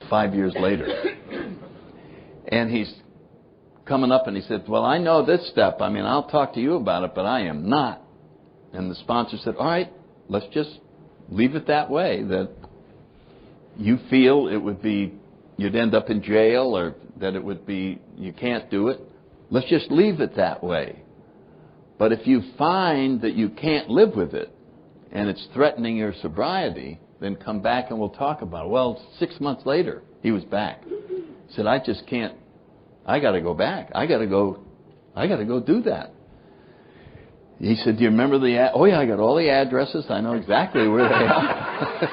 5 years later. And he's coming up and he said, well, I know this step. I mean, I'll talk to you about it, but I am not. And the sponsor said, all right, let's just leave it that way, that you feel it would be, you'd end up in jail, or that it would be, you can't do it. Let's just leave it that way. But if you find that you can't live with it and it's threatening your sobriety, then come back and we'll talk about it. Well, 6 months later, he was back. He said, I just can't, I got to go back. I got to go do that. He said, do you remember oh yeah, I got all the addresses. I know exactly where they are.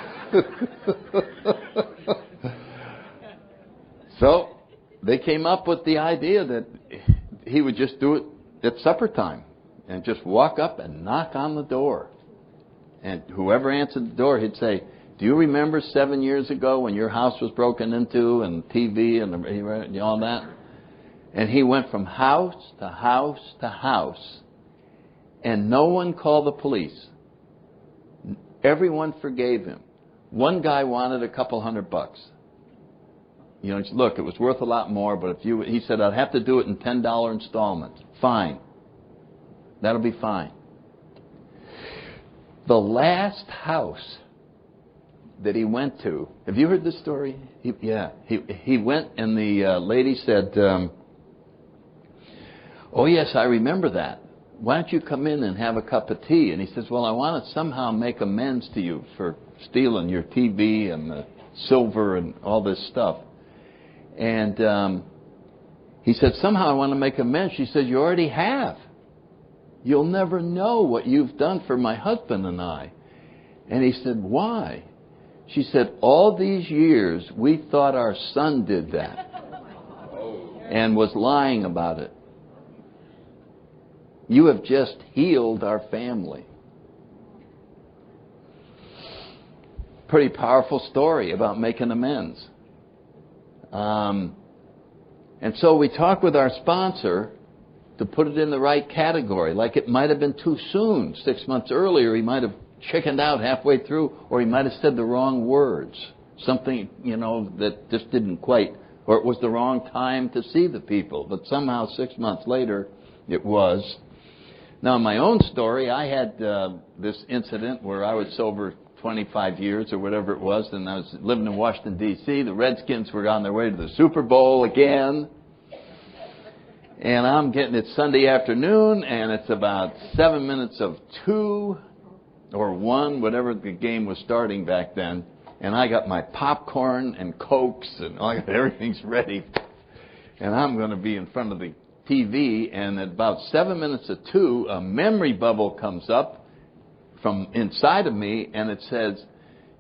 So they came up with the idea that he would just do it at supper time and just walk up and knock on the door. And whoever answered the door, he'd say, do you remember 7 years ago when your house was broken into and TV and all that? And he went from house to house to house. And no one called the police. Everyone forgave him. One guy wanted a couple $100. You know, he said, look, it was worth a lot more, but he said, I'd have to do it in $10 installments. Fine. That'll be fine. The last house that he went to, have you heard this story? He went and the lady said, oh yes, I remember that. Why don't you come in and have a cup of tea? And he says, well, I want to somehow make amends to you for stealing your TV and the silver and all this stuff. And he said, somehow I want to make amends. She said, you already have. You'll never know what you've done for my husband and I. And he said, why? She said, all these years we thought our son did that and was lying about it. You have just healed our family. Pretty powerful story about making amends. And so we talked with our sponsor to put it in the right category. Like it might have been too soon. 6 months earlier, he might have chickened out halfway through, or he might have said the wrong words. Something, that just didn't quite, or it was the wrong time to see the people. But somehow 6 months later, it was. Now, in my own story, I had this incident where I was sober 25 years or whatever it was, and I was living in Washington, D.C. The Redskins were on their way to the Super Bowl again. And I'm getting it Sunday afternoon, and it's about 7 minutes of 2 or 1, whatever the game was starting back then. And I got my popcorn and Cokes, and everything's ready. And I'm going to be in front of the TV, and at about 7 minutes of 2, a memory bubble comes up from inside of me, and it says,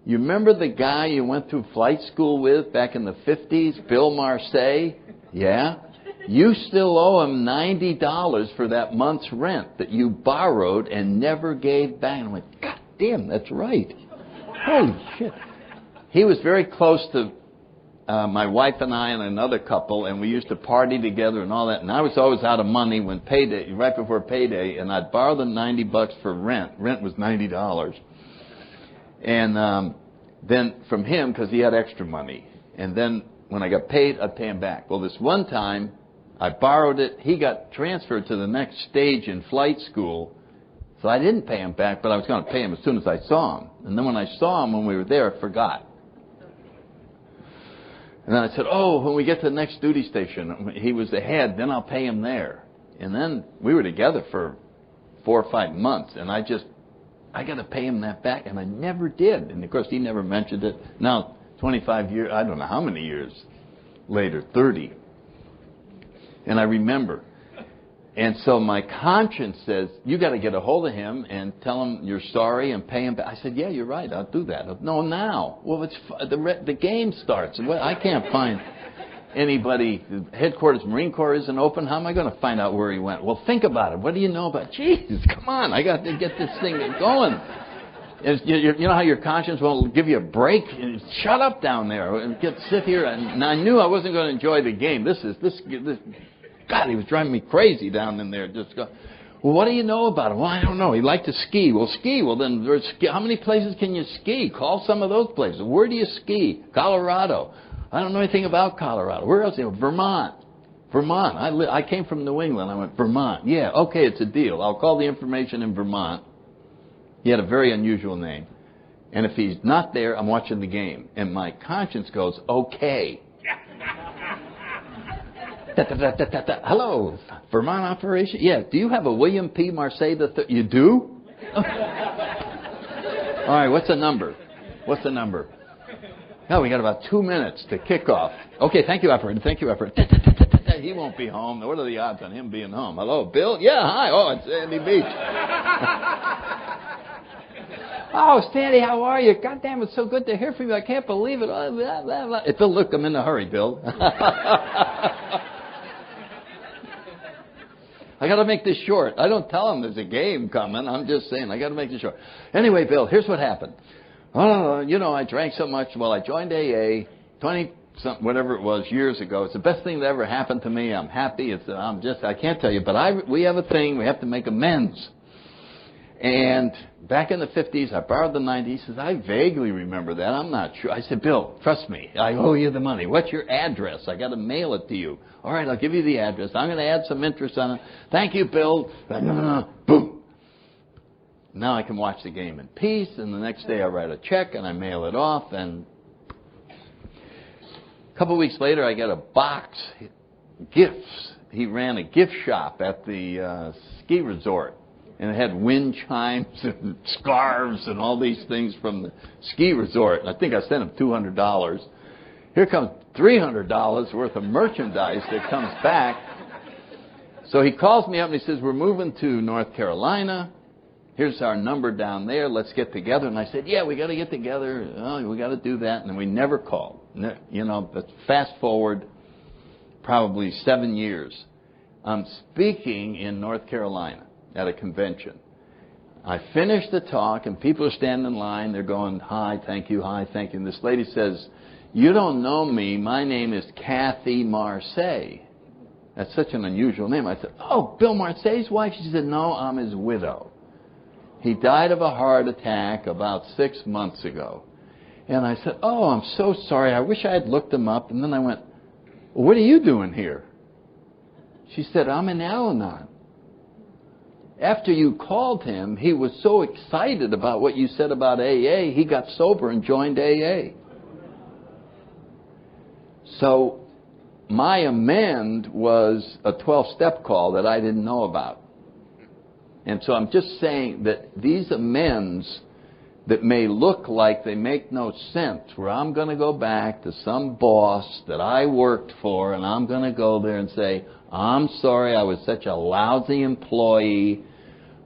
you remember the guy you went through flight school with back in the 50s, Bill Marseille? Yeah? You still owe him $90 for that month's rent that you borrowed and never gave back. And I went, God damn, that's right. Holy shit. He was very close to my wife and I and another couple, and we used to party together and all that. And I was always out of money when payday, right before payday, and I'd borrow the $90 for rent. Rent was $90. And then from him, because he had extra money. And then when I got paid, I'd pay him back. Well, this one time, I borrowed it. He got transferred to the next stage in flight school. So I didn't pay him back, but I was going to pay him as soon as I saw him. And then when I saw him when we were there, I forgot. And then I said, when we get to the next duty station, he was ahead, then I'll pay him there. And then we were together for 4 or 5 months, and I got to pay him that back, and I never did. And of course, he never mentioned it. Now, 25 years, I don't know how many years later, 30. And I remember. And so my conscience says, you got to get a hold of him and tell him you're sorry and pay him back. I said, yeah, you're right. I'll do that. No, now. Well, the game starts. I can't find anybody. Headquarters Marine Corps isn't open. How am I going to find out where he went? Well, think about it. What do you know about? Jeez, come on. I got to get this thing going. You know how your conscience won't give you a break? Shut up down there and sit here. And I knew I wasn't going to enjoy the game. This God, he was driving me crazy down in there. Just go, well, what do you know about him? Well, I don't know. He liked to ski. Well, ski. Well, then how many places can you ski? Call some of those places. Where do you ski? Colorado. I don't know anything about Colorado. Where else? Vermont. Vermont. I came from New England. I went, Vermont. Yeah, okay, it's a deal. I'll call the information in Vermont. He had a very unusual name. And if he's not there, I'm watching the game. And my conscience goes, okay. Hello, Vermont operation? Yeah, do you have a William P. Marseille III? You do? All right, what's the number? What's the number? Oh, we got about 2 minutes to kick off. Okay, thank you, operator. Thank you, operator. He won't be home. What are the odds on him being home? Hello, Bill? Yeah, hi. Oh, it's Sandy Beach. Oh, Sandy, how are you? God damn, it's so good to hear from you. I can't believe it. Blah, blah, blah. Bill, look, I'm in a hurry, Bill. I got to make this short. I don't tell him there's a game coming. I'm just saying I got to make this short. Anyway, Bill, here's what happened. Oh, I drank so much. Well, I joined AA 20-something, whatever it was, years ago. It's the best thing that ever happened to me. I'm happy. I can't tell you, but we have a thing. We have to make amends. And back in the 50s, I borrowed the 90s. He says, I vaguely remember that. I'm not sure. I said, Bill, trust me. I owe you the money. What's your address? I got to mail it to you. All right, I'll give you the address. I'm going to add some interest on it. Thank you, Bill. Boom. Now I can watch the game in peace, and the next day I write a check, and I mail it off. And a couple of weeks later, I get a box, gifts. He ran a gift shop at the ski resort. And it had wind chimes and scarves and all these things from the ski resort. And I think I sent him $200. Here comes $300 worth of merchandise that comes back. So he calls me up and he says, we're moving to North Carolina. Here's our number down there. Let's get together. And I said, yeah, we got to get together. Oh, we got to do that. And we never called. But fast forward probably 7 years. I'm speaking in North Carolina at a convention. I finish the talk, and people are standing in line. They're going, hi, thank you, hi, thank you. And this lady says, you don't know me. My name is Kathy Marseille. That's such an unusual name. I said, oh, Bill Marseille's wife? She said, no, I'm his widow. He died of a heart attack about 6 months ago. And I said, oh, I'm so sorry. I wish I had looked him up. And then I went, well, what are you doing here? She said, I'm in Al-Anon. After you called him, he was so excited about what you said about AA, he got sober and joined AA. So my amend was a 12-step call that I didn't know about. And so I'm just saying that these amends that may look like they make no sense, where I'm going to go back to some boss that I worked for, and I'm going to go there and say, I'm sorry, I was such a lousy employee.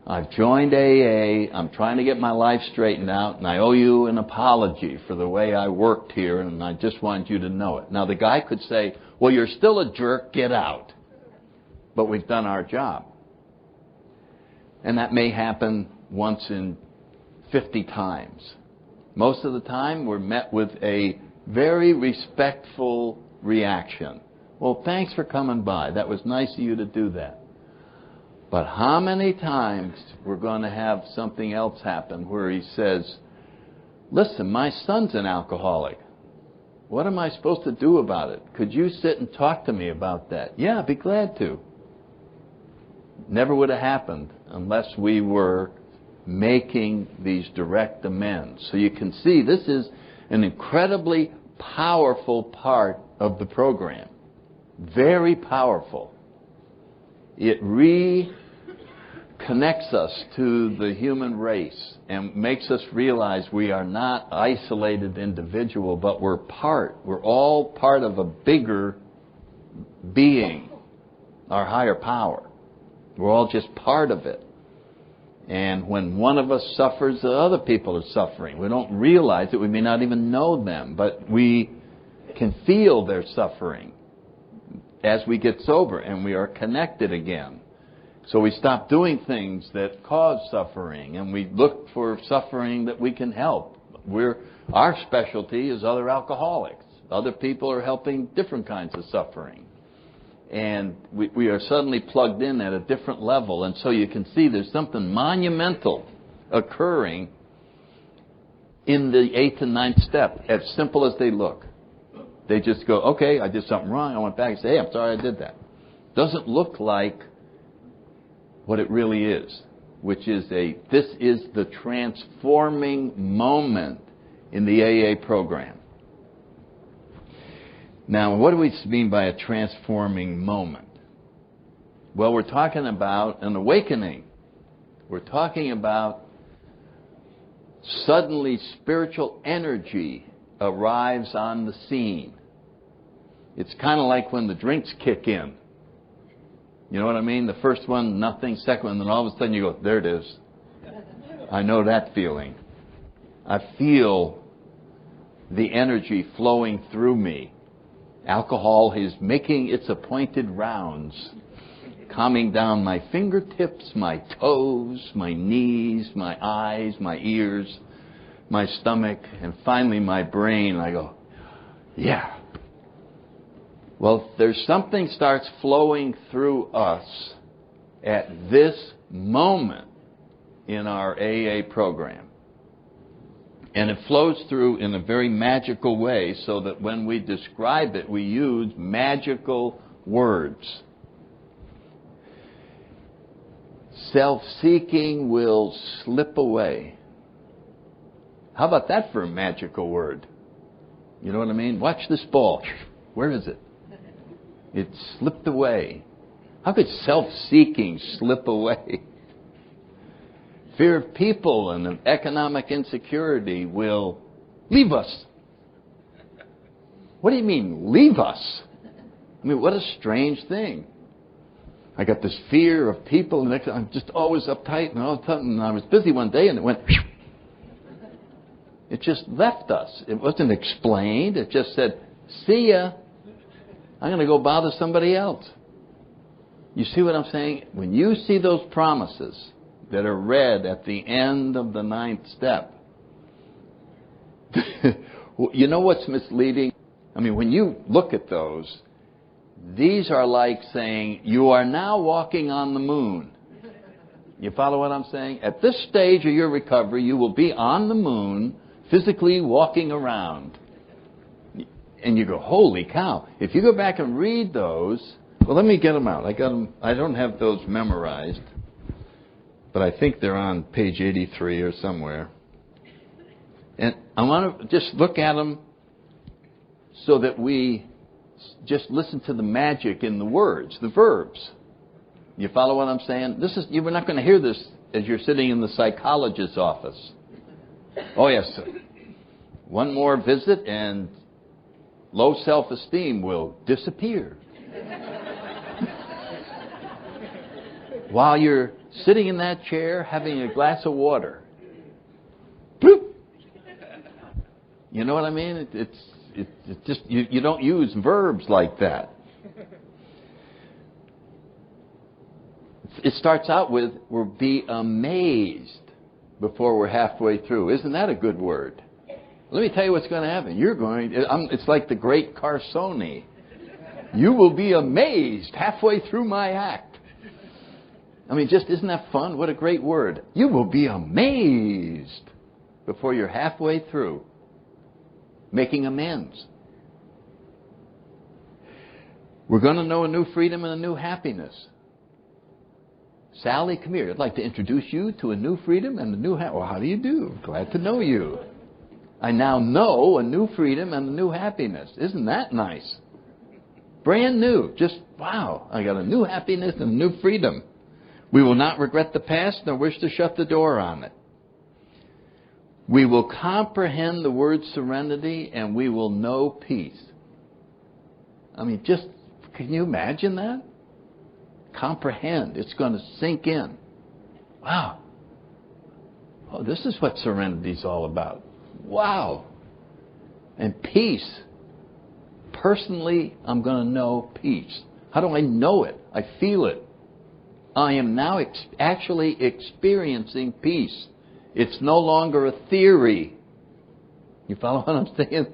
I've joined AA. I'm trying to get my life straightened out, and I owe you an apology for the way I worked here, and I just want you to know it. Now, the guy could say, well, you're still a jerk, get out. But we've done our job. And that may happen once in 50 times. Most of the time, we're met with a very respectful reaction. Well, thanks for coming by. That was nice of you to do that. But how many times we're going to have something else happen where he says, listen, my son's an alcoholic. What am I supposed to do about it? Could you sit and talk to me about that? Yeah, I'd be glad to. Never would have happened unless we were making these direct amends. So you can see this is an incredibly powerful part of the program. Very powerful. It reconnects us to the human race and makes us realize we are not isolated individual, but we're all part of a bigger being, our higher power. We're all just part of it. And when one of us suffers, the other people are suffering. We don't realize it. We may not even know them, but we can feel their suffering as we get sober and we are connected again. So we stop doing things that cause suffering, and we look for suffering that we can help. Our specialty is other alcoholics. Other people are helping different kinds of suffering. And we are suddenly plugged in at a different level. And so you can see there's something monumental occurring in the 8th and 9th step, as simple as they look. They just go, okay, I did something wrong. I went back and say, hey, I'm sorry I did that. Doesn't look like what it really is, which is this is the transforming moment in the AA program. Now, what do we mean by a transforming moment? Well, we're talking about an awakening. We're talking about suddenly spiritual energy arrives on the scene. It's kind of like when the drinks kick in. You know what I mean? The first one, nothing. Second one, then all of a sudden you go, there it is. I know that feeling. I feel the energy flowing through me. Alcohol is making its appointed rounds, calming down my fingertips, my toes, my knees, my eyes, my ears, my stomach, and finally my brain. I go, yeah. Well, there's something starts flowing through us at this moment in our AA program. And it flows through in a very magical way so that when we describe it, we use magical words. Self-seeking will slip away. How about that for a magical word? You know what I mean? Watch this ball. Where is it? It slipped away. How could self-seeking slip away? Fear of people and of economic insecurity will leave us. What do you mean, leave us? I mean, what a strange thing. I got this fear of people, and I'm just always uptight, and all of a sudden I was busy one day, and it went... It just left us. It wasn't explained. It just said, see ya. I'm going to go bother somebody else. You see what I'm saying? When you see those promises that are read at the end of the 9th step, you know what's misleading? I mean, when you look at those, these are like saying, you are now walking on the moon. You follow what I'm saying? At this stage of your recovery, you will be on the moon, physically walking around. And you go, holy cow. If you go back and read those, well, let me get them out. I got them. I don't have those memorized, but I think they're on page 83 or somewhere. And I want to just look at them so that we just listen to the magic in the words, the verbs. You follow what I'm saying? You're not going to hear this as you're sitting in the psychologist's office. Oh, yes, sir. One more visit and low self-esteem will disappear. While you're sitting in that chair having a glass of water. Bloop. You know what I mean? It's just, you don't use verbs like that. It starts out with, we'll be amazed before we're halfway through. Isn't that a good word? Let me tell you what's going to happen. It's like the great Carsoni. You will be amazed halfway through my act. I mean, just isn't that fun? What a great word. You will be amazed before you're halfway through making amends. We're going to know a new freedom and a new happiness. Sally, come here. I'd like to introduce you to a new freedom and a new happiness. Well, how do you do? Glad to know you. I now know a new freedom and a new happiness. Isn't that nice? Brand new. Just, wow. I got a new happiness and a new freedom. We will not regret the past nor wish to shut the door on it. We will comprehend the word serenity and we will know peace. I mean, just, can you imagine that? Comprehend. It's going to sink in. Wow. Oh, this is what serenity is all about. Wow. And peace. Personally, I'm going to know peace. How do I know it? I feel it. I am now actually experiencing peace. It's no longer a theory. You follow what I'm saying?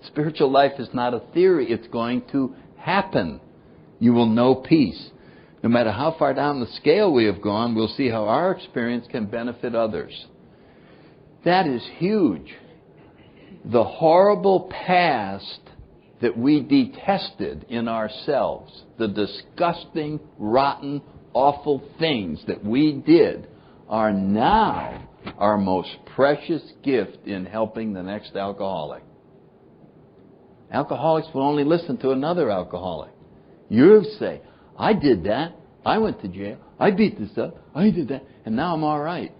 Spiritual life is not a theory. It's going to happen. You will know peace. No matter how far down the scale we have gone, we'll see how our experience can benefit others. That is huge. The horrible past that we detested in ourselves, the disgusting, rotten, awful things that we did, are now our most precious gift in helping the next alcoholic. Alcoholics will only listen to another alcoholic. You say, I did that. I went to jail. I beat this up. I did that. And now I'm all right.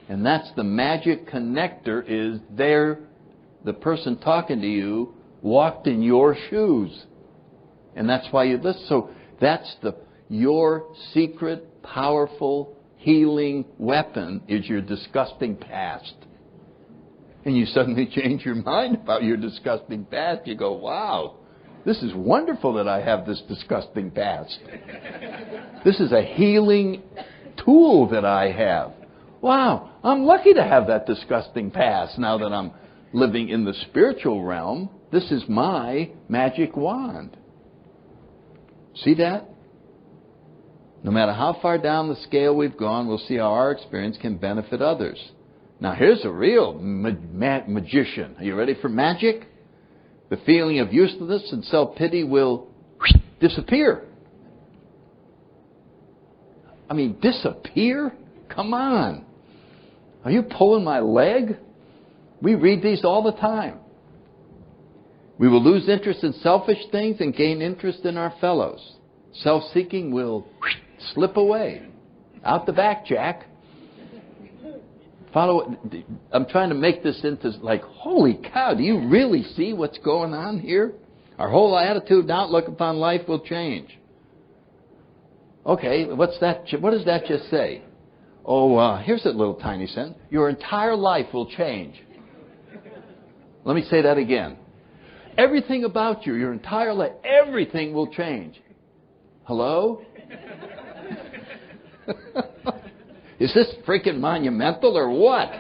And that's the magic connector, is there. The person talking to you walked in your shoes. And that's why you listen. So that's your secret, powerful, healing weapon is your disgusting past. And you suddenly change your mind about your disgusting past. You go, wow, this is wonderful that I have this disgusting past. This is a healing tool that I have. Wow, I'm lucky to have that disgusting past now that I'm living in the spiritual realm. This is my magic wand. See that? No matter how far down the scale we've gone, we'll see how our experience can benefit others. Now here's a real magician. Are you ready for magic? The feeling of uselessness and self-pity will disappear. I mean, disappear? Come on. Are you pulling my leg? We read these all the time. We will lose interest in selfish things and gain interest in our fellows. Self-seeking will slip away. Out the back, Jack. Follow. I'm trying to make this into like, holy cow, do you really see what's going on here? Our whole attitude and outlook upon life will change. Okay, what's that? What does that just say? Oh, here's a little tiny sentence. Your entire life will change. Let me say that again. Everything about you, your entire life, everything will change. Hello? Is this freaking monumental or what?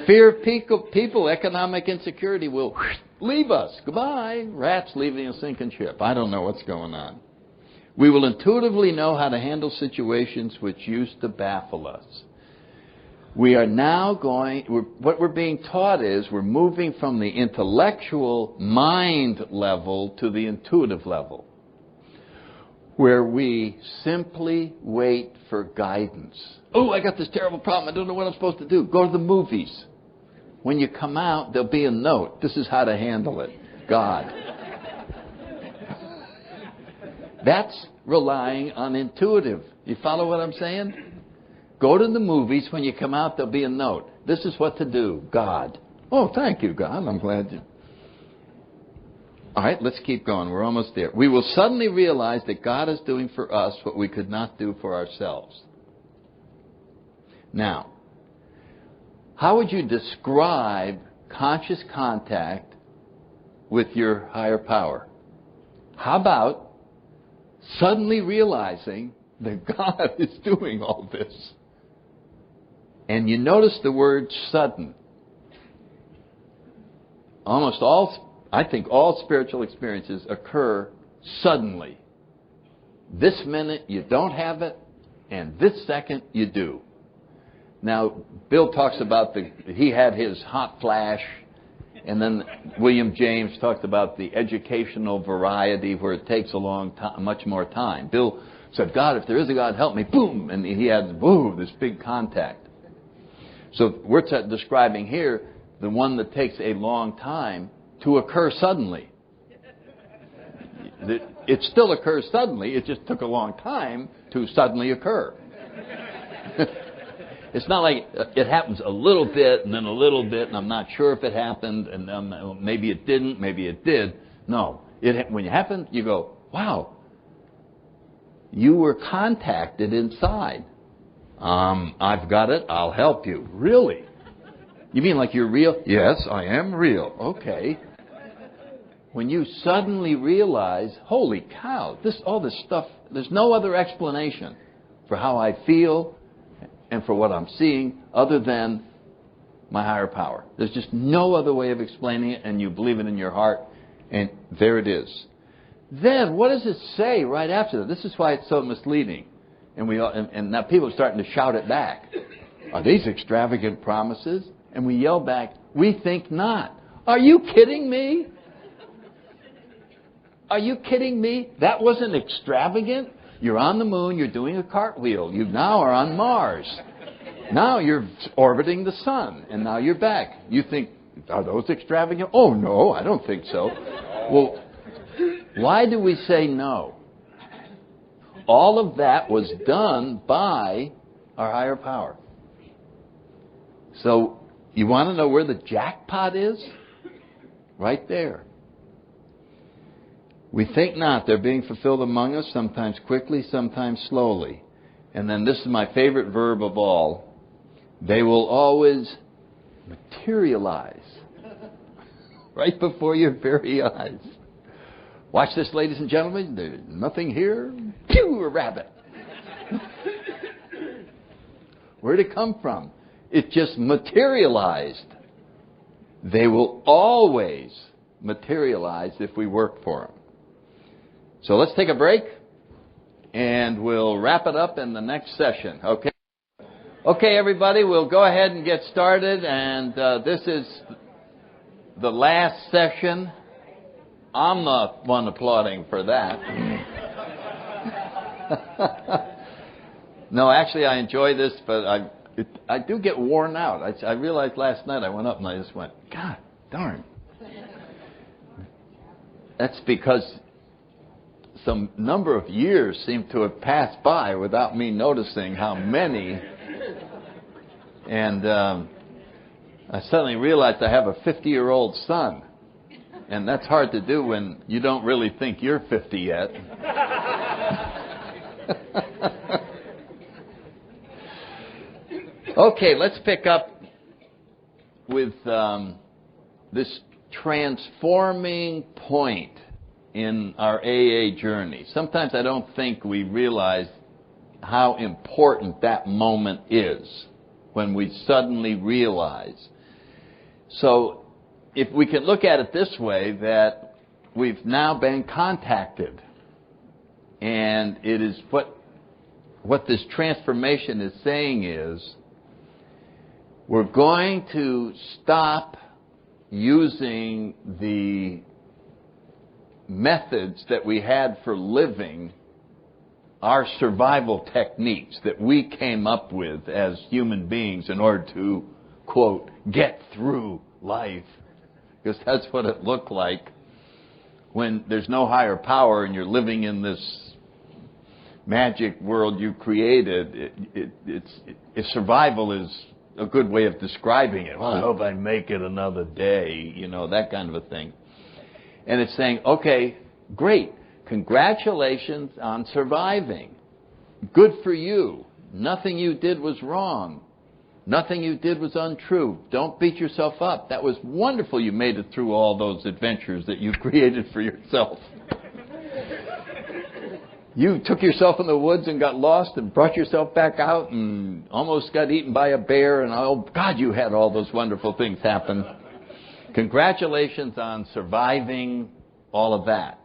Fear of people, economic insecurity will leave us. Goodbye. Rats leaving a sinking ship. I don't know what's going on. We will intuitively know how to handle situations which used to baffle us. We are now what we're being taught is we're moving from the intellectual mind level to the intuitive level, where we simply wait for guidance. Oh, I got this terrible problem. I don't know what I'm supposed to do. Go to the movies. When you come out, there'll be a note. This is how to handle it. God. That's relying on intuitive. You follow what I'm saying? Go to the movies. When you come out, there'll be a note. This is what to do. God. Oh, thank you, God. I'm glad you... All right, let's keep going. We're almost there. We will suddenly realize that God is doing for us what we could not do for ourselves. Now, how would you describe conscious contact with your higher power? How about suddenly realizing that God is doing all this? And you notice the word sudden. I think all spiritual experiences occur suddenly. This minute you don't have it, and this second you do. Now, Bill talks about he had his hot flash, and then William James talked about the educational variety where it takes a long time, much more time. Bill said, God, if there is a God, help me. Boom! And he had, boom, this big contact. So we're describing here the one that takes a long time to occur suddenly. It still occurs suddenly. It just took a long time to suddenly occur. It's not like it happens a little bit and then a little bit, and I'm not sure if it happened, and maybe it didn't, maybe it did. No. When it happened, you go, wow, you were contacted inside. I've got it. I'll help you. Really? You mean like you're real? Yes, I am real. Okay. When you suddenly realize, holy cow, all this stuff, there's no other explanation for how I feel and for what I'm seeing other than my higher power. There's just no other way of explaining it, and you believe it in your heart, and there it is. Then, what does it say right after that? This is why it's so misleading. And now people are starting to shout it back. Are these extravagant promises? And we yell back, we think not. Are you kidding me? Are you kidding me? That wasn't extravagant. You're on the moon, you're doing a cartwheel. You now are on Mars. Now you're orbiting the sun, and now you're back. You think, are those extravagant? Oh, no, I don't think so. Well, why do we say no? All of that was done by our higher power. So, you want to know where the jackpot is? Right there. We think not. They're being fulfilled among us, sometimes quickly, sometimes slowly. And then this is my favorite verb of all. They will always materialize right before your very eyes. Watch this, ladies and gentlemen. There's nothing here. Pew, a rabbit. Where'd it come from? It just materialized. They will always materialize if we work for them. So let's take a break, and we'll wrap it up in the next session. Okay? Okay, everybody, we'll go ahead and get started, and this is the last session. I'm the one applauding for that. No, actually, I enjoy this, but I do get worn out. I realized last night I went up and I just went, God darn. That's because some number of years seem to have passed by without me noticing how many. And I suddenly realized I have a 50-year-old son. And that's hard to do when you don't really think you're 50 yet. Okay, let's pick up with this transforming point in our AA journey. Sometimes I don't think we realize how important that moment is when we suddenly realize. So if we can look at it this way, that we've now been contacted, and it is what this transformation is saying is, we're going to stop using the methods that we had for living, our survival techniques that we came up with as human beings in order to, quote, get through life. Because that's what it looked like when there's no higher power and you're living in this magic world you created. Survival is a good way of describing it. Well, I hope I make it another day, that kind of a thing. And it's saying, okay, great. Congratulations on surviving. Good for you. Nothing you did was wrong. Nothing you did was untrue. Don't beat yourself up. That was wonderful you made it through all those adventures that you created for yourself. You took yourself in the woods and got lost and brought yourself back out and almost got eaten by a bear, and oh God, you had all those wonderful things happen. Congratulations on surviving all of that.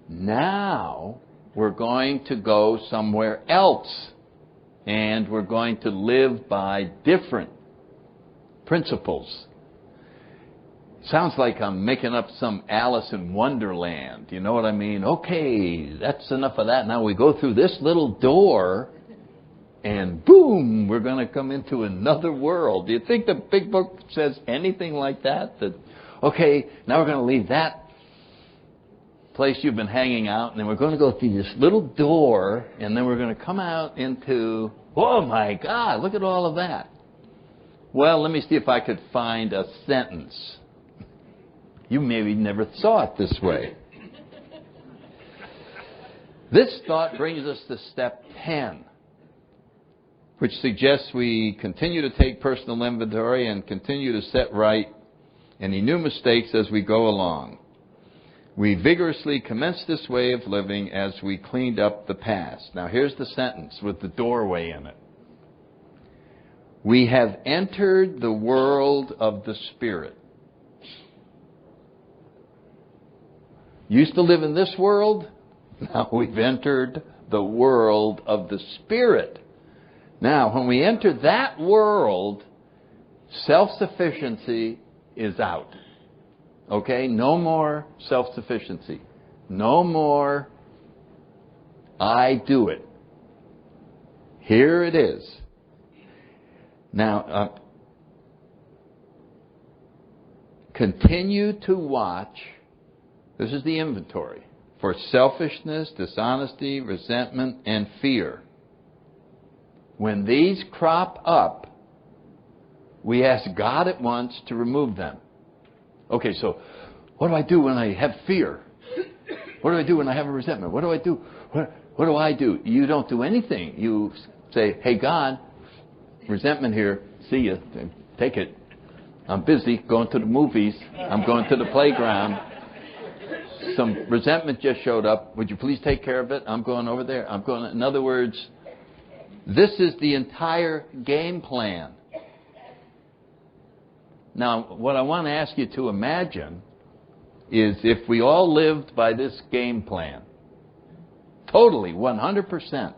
Now we're going to go somewhere else, and we're going to live by different principles. Sounds like I'm making up some Alice in Wonderland. You know what I mean? Okay, that's enough of that. Now we go through this little door, and boom, we're going to come into another world. Do you think the big book says anything like that? That, okay, now we're going to leave that place you've been hanging out, and then we're going to go through this little door, and then we're going to come out into, oh my God, look at all of that. Well, let me see if I could find a sentence. You maybe never saw it this way. This thought brings us to step 10, which suggests we continue to take personal inventory and continue to set right any new mistakes as we go along. We vigorously commence this way of living as we cleaned up the past. Now here's the sentence with the doorway in it. We have entered the world of the Spirit. Used to live in this world, now we've entered the world of the Spirit. Now, when we enter that world, self-sufficiency is out. Okay? No more self-sufficiency. No more, I do it. Here it is. Now, continue to watch. This is the inventory for selfishness, dishonesty, resentment, and fear. When these crop up, we ask God at once to remove them. Okay, so what do I do when I have fear? What do I do when I have a resentment? What do I do? What do I do? You don't do anything. You say, hey, God, resentment here. See you. Take it. I'm busy going to the movies. I'm going to the playground. Some resentment just showed up. Would you please take care of it? I'm going over there. I'm going. In other words, this is the entire game plan. Now, what I want to ask you to imagine is if we all lived by this game plan, totally, 100%,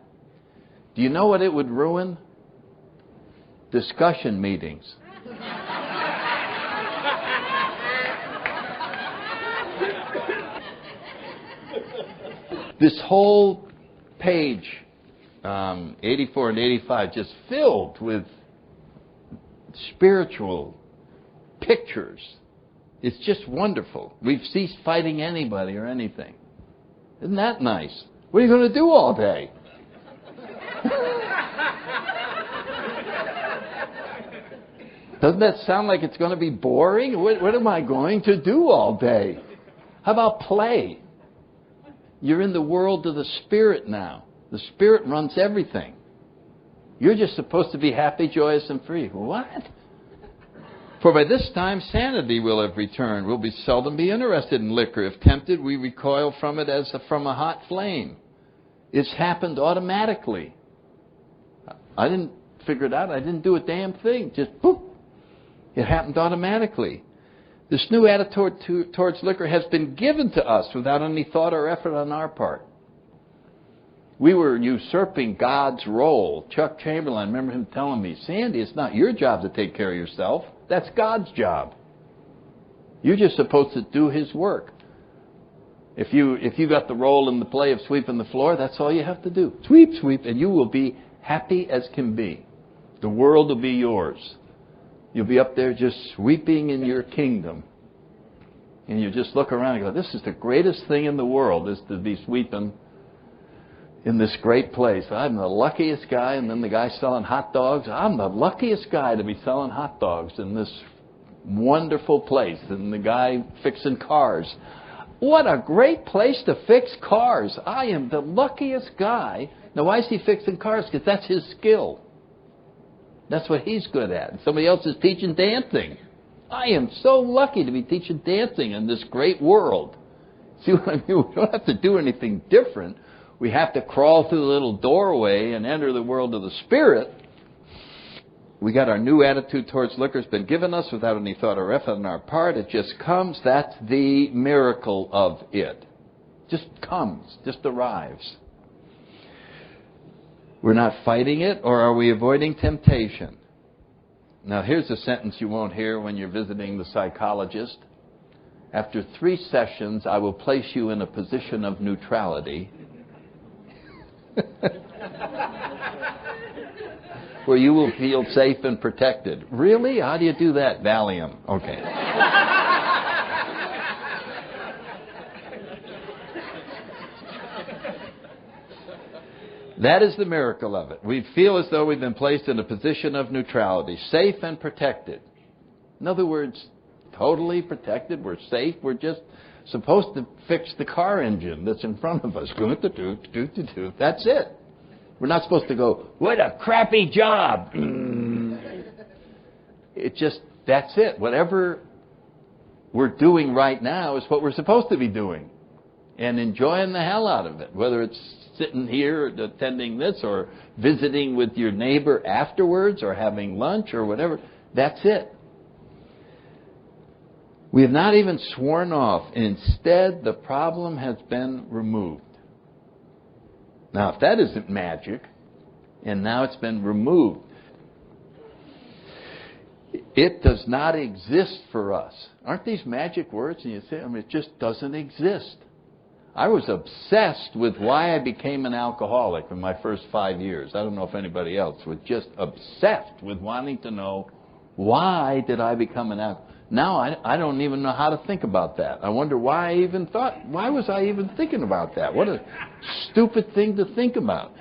do you know what it would ruin? Discussion meetings. This whole page, 84 and 85, just filled with spiritual pictures. It's just wonderful. We've ceased fighting anybody or anything. Isn't that nice? What are you going to do all day? Doesn't that sound like it's going to be boring? What am I going to do all day? How about play? You're in the world of the Spirit now. The Spirit runs everything. You're just supposed to be happy, joyous, and free. What? For by this time sanity will have returned. We'll be seldom be interested in liquor. If tempted, we recoil from it as from a hot flame. It's happened automatically. I didn't figure it out. I didn't do a damn thing. Just boop. It happened automatically. This new attitude towards liquor has been given to us without any thought or effort on our part. We were usurping God's role. Chuck Chamberlain, I remember him telling me, Sandy, it's not your job to take care of yourself. That's God's job. You're just supposed to do His work. If you got the role in the play of sweeping the floor, that's all you have to do. Sweep, sweep, and you will be happy as can be. The world will be yours. You'll be up there just sweeping in your kingdom. And you just look around and go, this is the greatest thing in the world, is to be sweeping in this great place. I'm the luckiest guy, and then the guy selling hot dogs. I'm the luckiest guy to be selling hot dogs in this wonderful place. And the guy fixing cars. What a great place to fix cars. I am the luckiest guy. Now, why is he fixing cars? Because that's his skill. That's what he's good at. Somebody else is teaching dancing. I am so lucky to be teaching dancing in this great world. See what I mean? We don't have to do anything different. We have to crawl through the little doorway and enter the world of the Spirit. We got our new attitude towards liquor has been given us without any thought or effort on our part. It just comes. That's the miracle of it. Just comes. Just arrives. We're not fighting it, or are we avoiding temptation? Now, here's a sentence you won't hear when you're visiting the psychologist. After 3 sessions, I will place you in a position of neutrality where you will feel safe and protected. Really? How do you do that? Valium. Okay. That is the miracle of it. We feel as though we've been placed in a position of neutrality, safe and protected. In other words, totally protected. We're safe. We're just supposed to fix the car engine that's in front of us. That's it. We're not supposed to go, what a crappy job. It just, that's it. Whatever we're doing right now is what we're supposed to be doing. And enjoying the hell out of it. Whether it's sitting here attending this or visiting with your neighbor afterwards or having lunch or whatever. That's it. We have not even sworn off. Instead, the problem has been removed. Now, if that isn't magic, and now it's been removed. It does not exist for us. Aren't these magic words? And you say, it just doesn't exist. I was obsessed with why I became an alcoholic in my first 5 years. I don't know if anybody else was just obsessed with wanting to know, why did I become an alcoholic? Now I don't even know how to think about that. I wonder why was I even thinking about that? What a stupid thing to think about.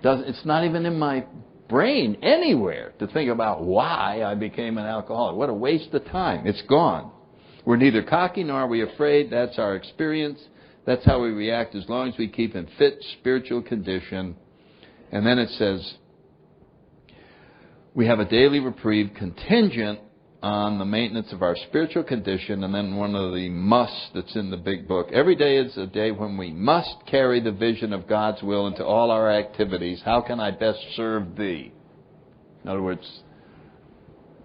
It's not even in my brain anywhere to think about why I became an alcoholic. What a waste of time. It's gone. We're neither cocky nor are we afraid. That's our experience. That's how we react as long as we keep in fit spiritual condition. And then it says, we have a daily reprieve contingent on the maintenance of our spiritual condition. And then one of the musts that's in the big book. Every day is a day when we must carry the vision of God's will into all our activities. How can I best serve thee? In other words,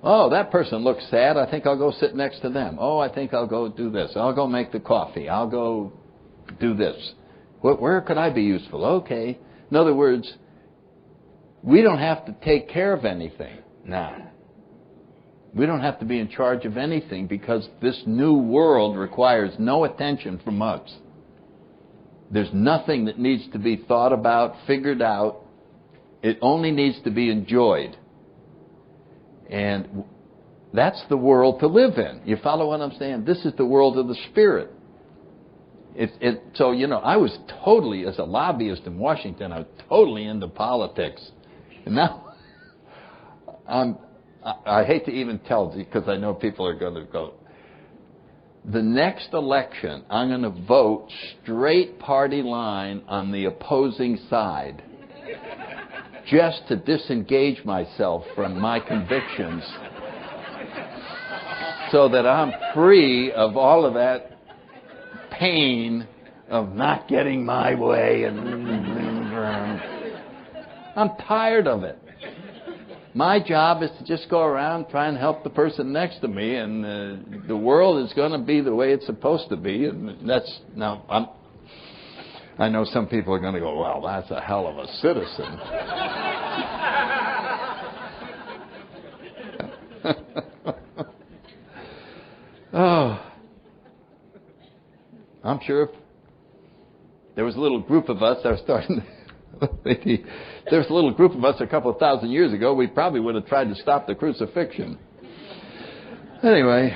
oh, that person looks sad. I think I'll go sit next to them. Oh, I think I'll go do this. I'll go make the coffee. I'll go do this. Where could I be useful? Okay. In other words, we don't have to take care of anything now. We don't have to be in charge of anything because this new world requires no attention from us. There's nothing that needs to be thought about, figured out. It only needs to be enjoyed. And that's the world to live in. You follow what I'm saying? This is the world of the Spirit. So, I was totally, as a lobbyist in Washington, I was totally into politics. And now, I hate to even tell you because I know people are going to go. The next election, I'm going to vote straight party line on the opposing side just to disengage myself from my convictions so that I'm free of all of that pain of not getting my way. I'm tired of it. My job is to just go around, try and help the person next to me, and the world is going to be the way it's supposed to be. And I know some people are going to go, well, that's a hell of a citizen. Oh, I'm sure if there was a little group of us that were starting there was a little group of us a couple of thousand years ago, we probably would have tried to stop the crucifixion. Anyway.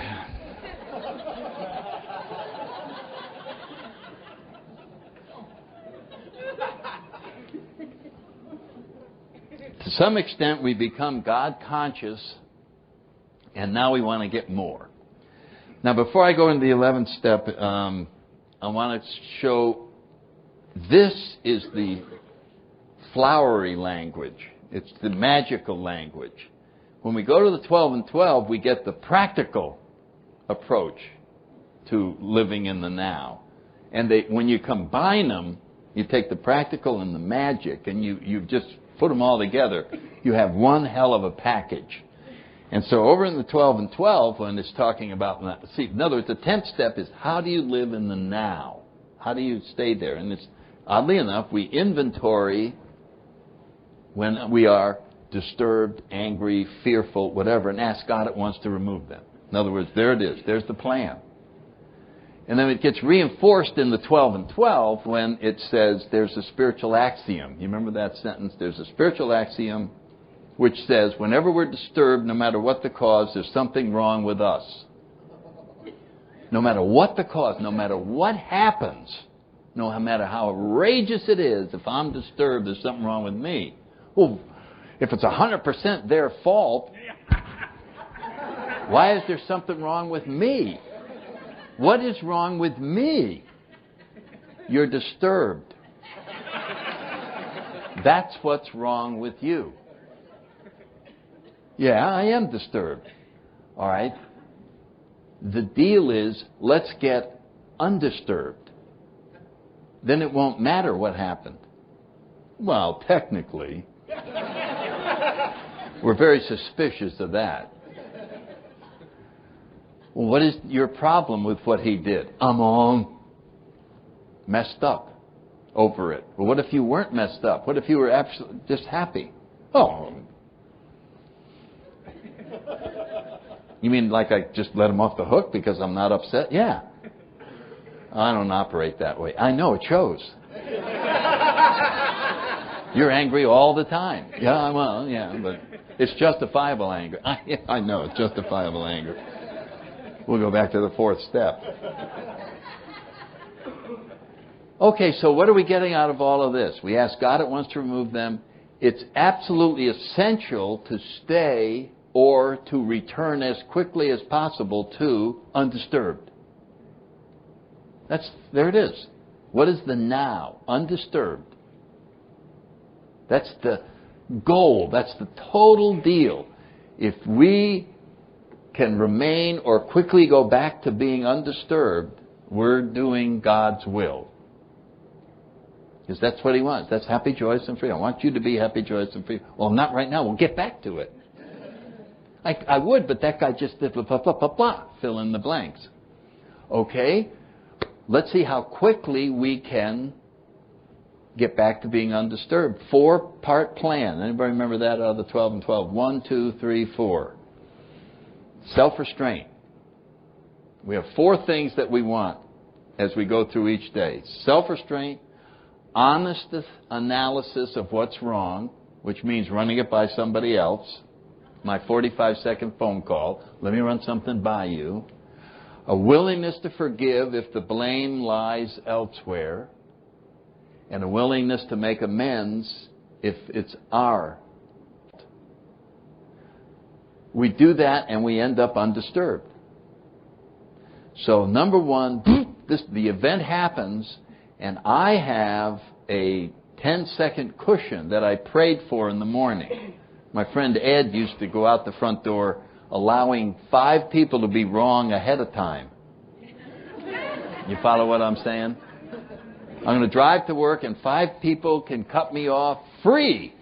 To some extent, we become God conscious, and now we want to get more. Now, before I go into the 11th step, I want to show this is the flowery language. It's the magical language. When we go to the 12 and 12, we get the practical approach to living in the now. And when you combine them, you take the practical and the magic, and you just put them all together, you have one hell of a package. And so over in the 12 and 12, when it's talking about, in other words, the 10th step is how do you live in the now? How do you stay there? And it's, oddly enough, we inventory when we are disturbed, angry, fearful, whatever, and ask God at once to remove them. In other words, there it is. There's the plan. And then it gets reinforced in the 12 and 12 when it says there's a spiritual axiom. You remember that sentence? There's a spiritual axiom which says whenever we're disturbed, no matter what the cause, there's something wrong with us. No matter what the cause, no matter what happens, no matter how outrageous it is, if I'm disturbed, there's something wrong with me. Well, if it's 100% their fault, why is there something wrong with me? What is wrong with me? You're disturbed. That's what's wrong with you. Yeah, I am disturbed. All right. The deal is, let's get undisturbed. Then it won't matter what happened. Well, technically, we're very suspicious of that. Well, what is your problem with what he did? I'm all messed up over it. Well, what if you weren't messed up? What if you were just happy? Oh. You mean like I just let him off the hook because I'm not upset? Yeah. I don't operate that way. I know, it shows. You're angry all the time. Yeah, well, yeah, but it's justifiable anger. I know, it's justifiable anger. We'll go back to the fourth step. Okay, so what are we getting out of all of this? We ask God at once to remove them. It's absolutely essential to stay or to return as quickly as possible to undisturbed. There it is. What is the now? Undisturbed. That's the goal. That's the total deal. If we can remain or quickly go back to being undisturbed, we're doing God's will. Because that's what He wants. That's happy, joyous, and free. I want you to be happy, joyous, and free. Well, not right now. We'll get back to it. I would, but that guy just did blah, blah, blah, blah, blah. Fill in the blanks. Okay? Let's see how quickly we can get back to being undisturbed. 4-part plan. Anybody remember that out of the 12 and 12? 1, 2, 3, 4. Self-restraint. We have 4 things that we want as we go through each day. Self-restraint, honest analysis of what's wrong, which means running it by somebody else. My 45-second phone call. Let me run something by you. A willingness to forgive if the blame lies elsewhere. And a willingness to make amends if it's our fault. We do that and we end up undisturbed. So number one, the event happens and I have a 10-second cushion that I prayed for in the morning. My friend Ed used to go out the front door allowing 5 people to be wrong ahead of time. You follow what I'm saying? I'm going to drive to work and 5 people can cut me off free.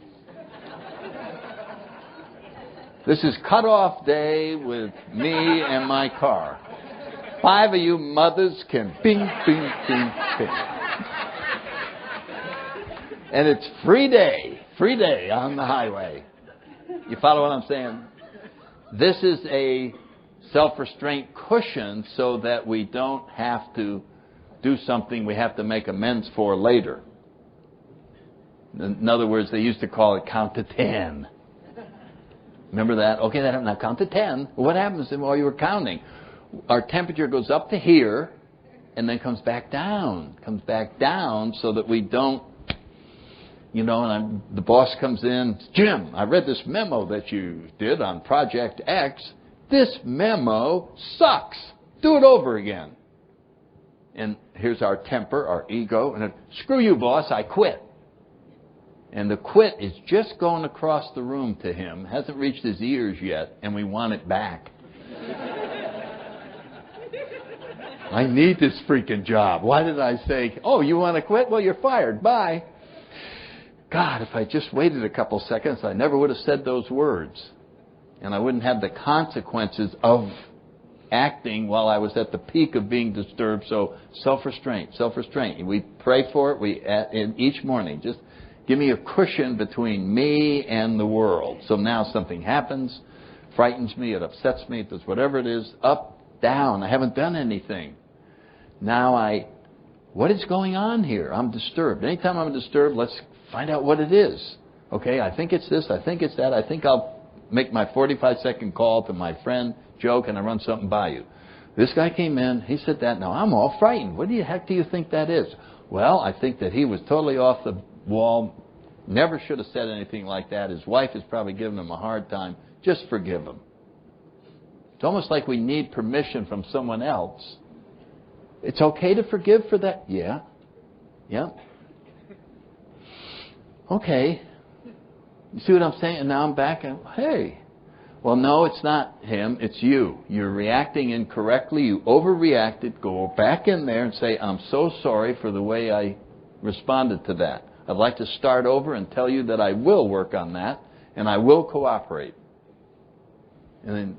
This is cut-off day with me and my car. 5 of you mothers can bing, bing, bing, bing. And it's free day on the highway. You follow what I'm saying? This is a self-restraint cushion so that we don't have to do something we have to make amends for later. In other words, they used to call it count to 10. Remember that? Okay, now count to 10. What happens while you were counting? Our temperature goes up to here and then comes back down. Comes back down so that we don't, and the boss comes in. Jim, I read this memo that you did on Project X. This memo sucks. Do it over again. And here's our temper, our ego. And screw you, boss, I quit. And the quit is just going across the room to him. Hasn't reached his ears yet. And we want it back. I need this freaking job. Why did I say, oh, you want to quit? Well, you're fired. Bye. God, if I just waited a couple seconds, I never would have said those words. And I wouldn't have the consequences of acting while I was at the peak of being disturbed. So self-restraint. We pray for it each morning. Just give me a cushion between me and the world. So now something happens, frightens me, it upsets me, it does whatever it is, up, down. I haven't done anything. Now what is going on here? I'm disturbed. Anytime I'm disturbed, let's find out what it is. Okay, I think it's this, I think it's that, I think I'll make my 45-second call to my friend, joke, and I run something by you. This guy came in, he said that, now I'm all frightened. What the heck do you think that is? Well, I think that he was totally off the wall, never should have said anything like that. His wife is probably giving him a hard time. Just forgive him. It's almost like we need permission from someone else. It's okay to forgive for that? Yeah. Okay. You see what I'm saying? And now I'm back and, hey. Well, no, it's not him. It's you. You're reacting incorrectly. You overreacted. Go back in there and say, I'm so sorry for the way I responded to that. I'd like to start over and tell you that I will work on that and I will cooperate. And then,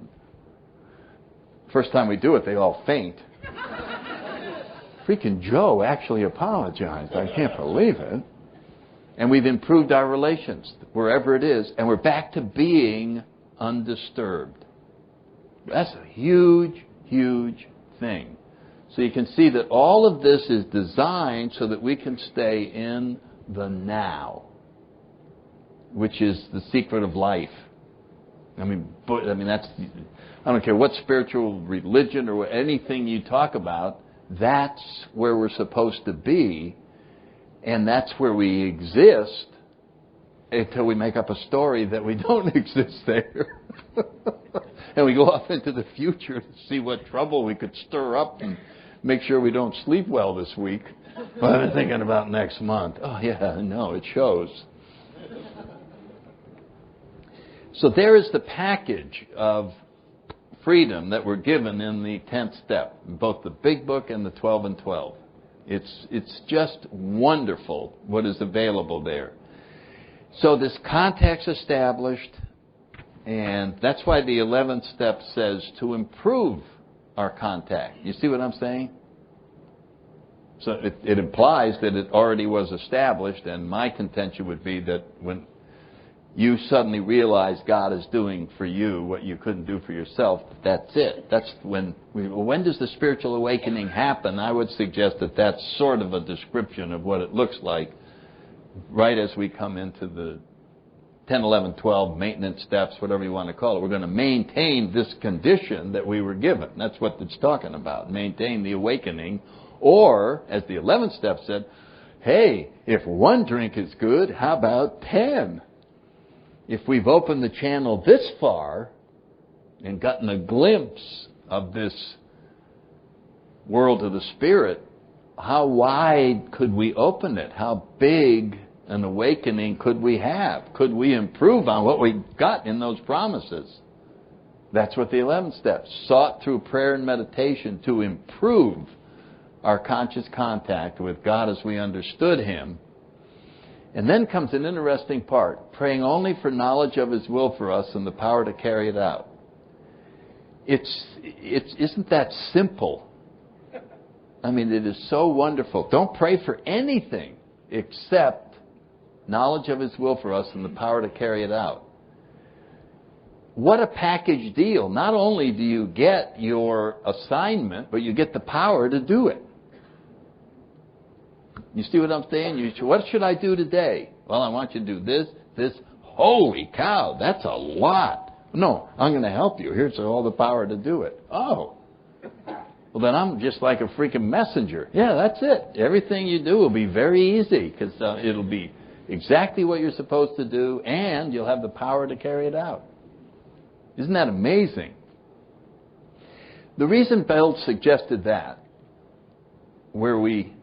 first time we do it, they all faint. Freaking Joe actually apologized. I can't believe it. And we've improved our relations, wherever it is, and we're back to being undisturbed. That's a huge, huge thing. So you can see that all of this is designed so that we can stay in the now, which is the secret of life. I mean, that's, I don't care what spiritual religion or anything you talk about, that's where we're supposed to be, and that's where we exist until we make up a story that we don't exist there. And we go off into the future to see what trouble we could stir up and make sure we don't sleep well this week. But I'm thinking about next month. Oh, yeah, no, it shows. So there is the package of freedom that we're given in the 10th step, in both the Big Book and the 12 and 12. It's just wonderful what is available there. So this context established, and that's why the 11th step says to improve our contact. You see what I'm saying? So it implies that it already was established, and my contention would be that when you suddenly realize God is doing for you what you couldn't do for yourself, that's it. That's when does the spiritual awakening happen? I would suggest that that's sort of a description of what it looks like right as we come into the 10, 11, 12 maintenance steps, whatever you want to call it. We're going to maintain this condition that we were given. That's what it's talking about. Maintain the awakening. Or, as the 11th step said, hey, if one drink is good, how about 10? If we've opened the channel this far and gotten a glimpse of this world of the Spirit, how wide could we open it? How big an awakening could we have? Could we improve on what we got in those promises? That's what the 11th step sought through prayer and meditation to improve our conscious contact with God as we understood Him. And then comes an interesting part, praying only for knowledge of His will for us and the power to carry it out. Isn't that simple? I mean, it is so wonderful. Don't pray for anything except knowledge of His will for us and the power to carry it out. What a package deal. Not only do you get your assignment, but you get the power to do it. You see what I'm saying? What should I do today? Well, I want you to do this. Holy cow, that's a lot. No, I'm going to help you. Here's all the power to do it. Oh. Well, then I'm just like a freaking messenger. Yeah, that's it. Everything you do will be very easy because it'll be exactly what you're supposed to do, and you'll have the power to carry it out. Isn't that amazing? The reason Bill suggested that, where we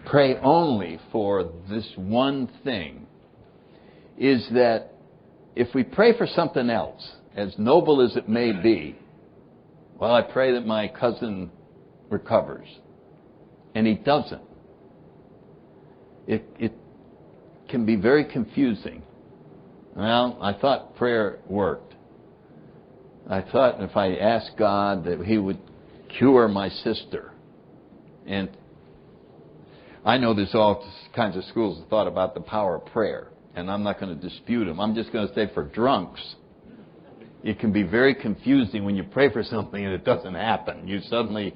pray only for this one thing, is that if we pray for something else, as noble as it may be, well, I pray that my cousin recovers, and he doesn't. It can be very confusing. Well, I thought prayer worked. I thought if I asked God that He would cure my sister. And I know there's all kinds of schools of thought about the power of prayer, and I'm not going to dispute them. I'm just going to say for drunks, it can be very confusing when you pray for something and it doesn't happen. You suddenly,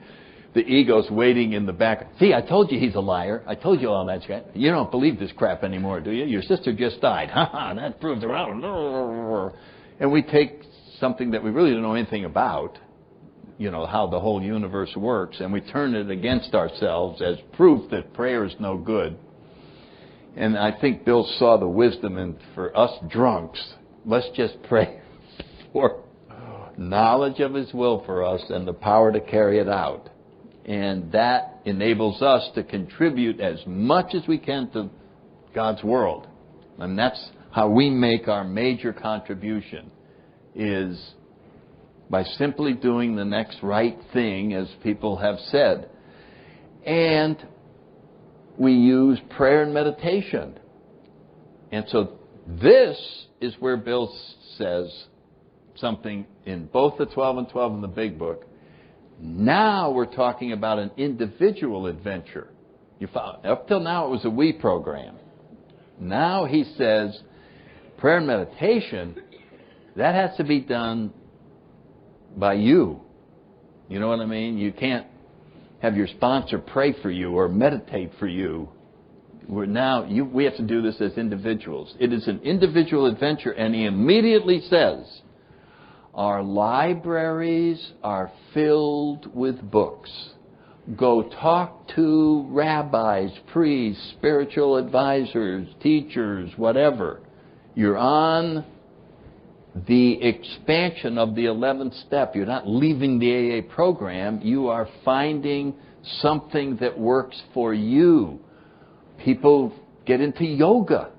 the ego's waiting in the back. See, I told you he's a liar. I told you all that crap. You don't believe this crap anymore, do you? Your sister just died. Ha ha, that proves it out. And we take something that we really don't know anything about, you know, how the whole universe works, and we turn it against ourselves as proof that prayer is no good. And I think Bill saw the wisdom in, for us drunks, let's just pray for knowledge of His will for us and the power to carry it out. And that enables us to contribute as much as we can to God's world. And that's how we make our major contribution, is by simply doing the next right thing, as people have said. And we use prayer and meditation. And so this is where Bill says something in both the 12 and 12 in the Big Book. Now we're talking about an individual adventure. Up till now it was a we program. Now he says prayer and meditation, that has to be done by you. You know what I mean? You can't have your sponsor pray for you or meditate for you. We have to do this as individuals. It is an individual adventure, and he immediately says, our libraries are filled with books. Go talk to rabbis, priests, spiritual advisors, teachers, whatever. You're on the expansion of the 11th step. You're not leaving the AA program. You are finding something that works for you. People get into yoga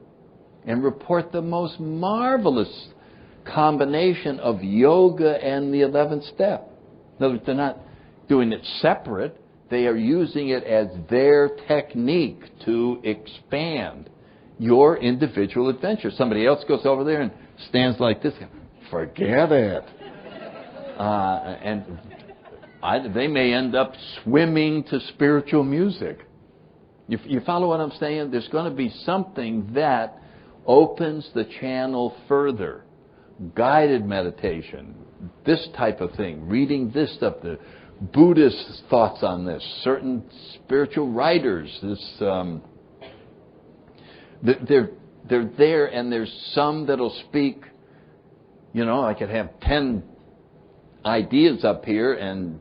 and report the most marvelous combination of yoga and the 11th step. In other words, they're not doing it separate. They are using it as their technique to expand your individual adventure. Somebody else goes over there and stands like this. Forget it. They may end up swimming to spiritual music. You follow what I'm saying? There's going to be something that opens the channel further. Guided meditation, this type of thing, reading this stuff, the Buddhist thoughts on this, certain spiritual writers, they're there, and there's some that'll speak, I could have 10 ideas up here, and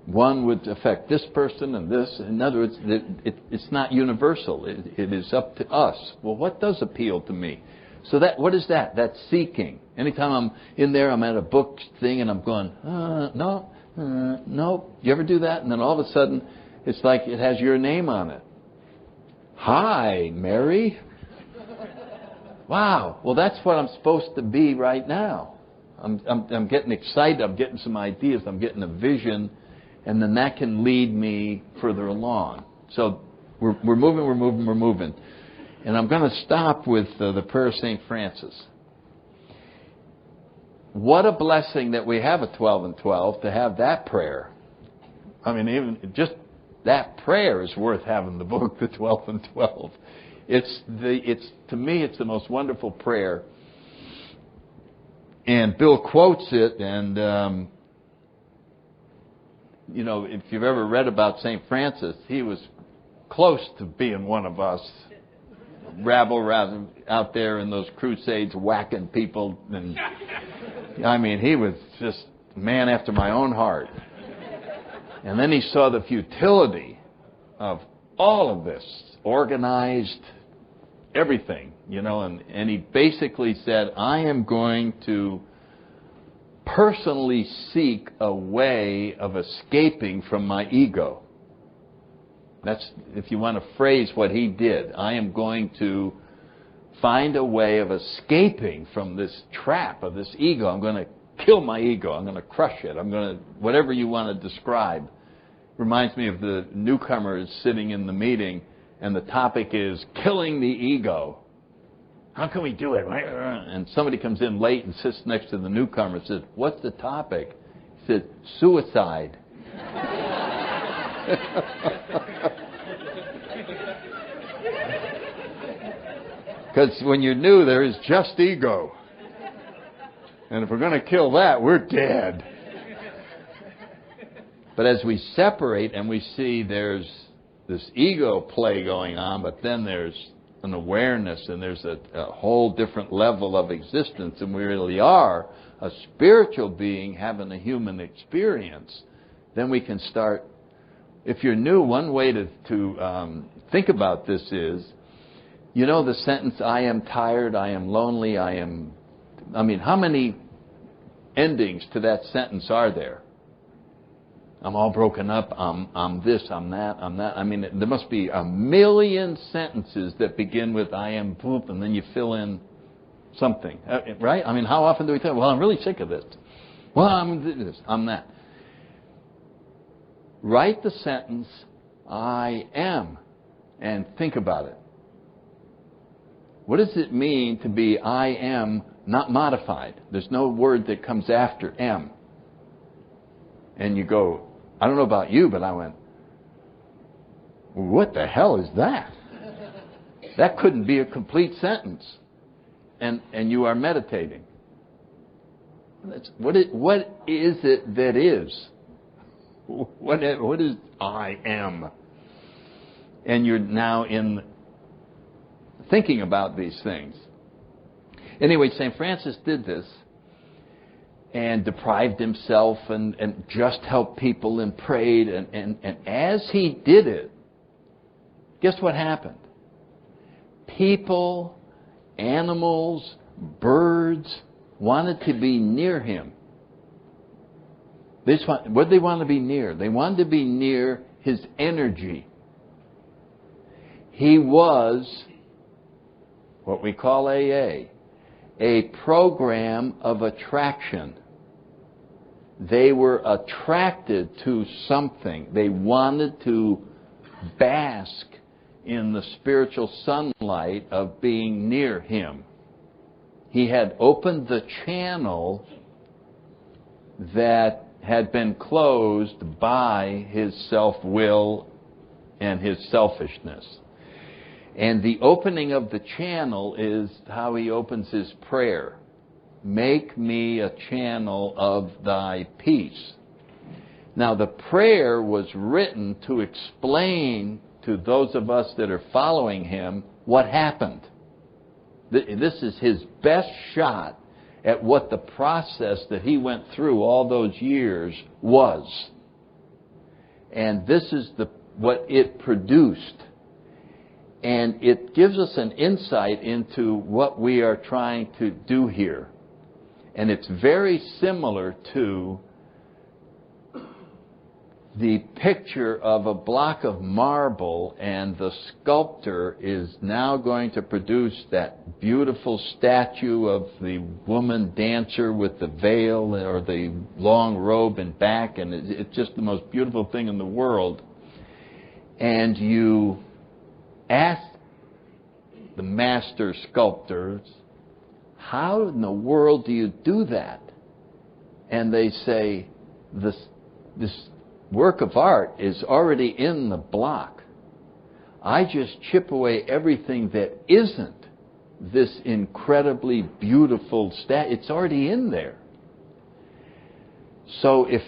one would affect this person and this. In other words, it's not universal. It is up to us. Well, what does appeal to me? So what is that? That's seeking. Anytime I'm in there, I'm at a book thing, and I'm going, no. You ever do that? And then all of a sudden, it's like it has your name on it. Hi, Mary. Wow. Well, that's what I'm supposed to be right now. I'm getting excited. I'm getting some ideas. I'm getting a vision. And then that can lead me further along. So we're moving. And I'm going to stop with the prayer of St. Francis. What a blessing that we have a 12 and 12 to have that prayer. I mean, even just that prayer is worth having the book, the 12 and 12. To me, it's the most wonderful prayer. And Bill quotes it, and if you've ever read about St. Francis, he was close to being one of us. Rabble out there in those crusades whacking people. And I mean, he was just a man after my own heart. And then he saw the futility of all of this, organized everything, and he basically said, I am going to personally seek a way of escaping from my ego. That's, if you want to phrase what he did, I am going to find a way of escaping from this trap of this ego. I'm going to kill my ego. I'm going to crush it. Whatever you want to describe. Reminds me of the newcomers sitting in the meeting, and the topic is killing the ego. How can we do it? And somebody comes in late and sits next to the newcomer and says, what's the topic? He said, suicide. Because when you're new, there is just ego. And if we're going to kill that, we're dead. But as we separate and we see there's this ego play going on, but then there's an awareness and there's a whole different level of existence, and we really are a spiritual being having a human experience, then we can start. If you're new, one way to think about this is, the sentence, I am tired, I am lonely, how many endings to that sentence are there? I'm all broken up, I'm this, I'm that, I'm that. There must be a million sentences that begin with I am poop, and then you fill in something, right? How often do we think, well, I'm really sick of this. Well, I'm this, I'm that. Write the sentence, I am, and think about it. What does it mean to be I am not modified? There's no word that comes after am. And you go, I don't know about you, but I went, what the hell is that? That couldn't be a complete sentence. And you are meditating. What is it that is? What is I am? And you're now thinking about these things. Anyway, St. Francis did this and deprived himself and just helped people and prayed. And as he did it, guess what happened? People, animals, birds wanted to be near him. What did they want to be near? They wanted to be near his energy. He was what we call AA, a program of attraction. They were attracted to something. They wanted to bask in the spiritual sunlight of being near him. He had opened the channel that had been closed by his self-will and his selfishness. And the opening of the channel is how he opens his prayer. Make me a channel of thy peace. Now, the prayer was written to explain to those of us that are following him what happened. This is his best shot at what the process that he went through all those years was. And this is what it produced. And it gives us an insight into what we are trying to do here. And it's very similar to the picture of a block of marble, and the sculptor is now going to produce that beautiful statue of the woman dancer with the veil or the long robe and back, and it's just the most beautiful thing in the world. And you ask the master sculptors, how in the world do you do that? And they say, this work of art is already in the block. I just chip away everything that isn't this incredibly beautiful statue. It's already in there. So if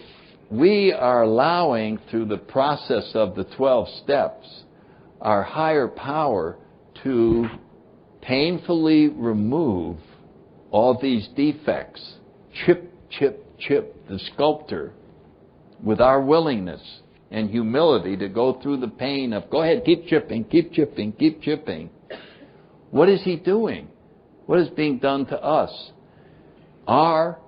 we are allowing, through the process of the 12 steps, our higher power to painfully remove all these defects, chip, the sculptor, with our willingness and humility to go through the pain of, go ahead, keep chipping. What is he doing? What is being done to us? Our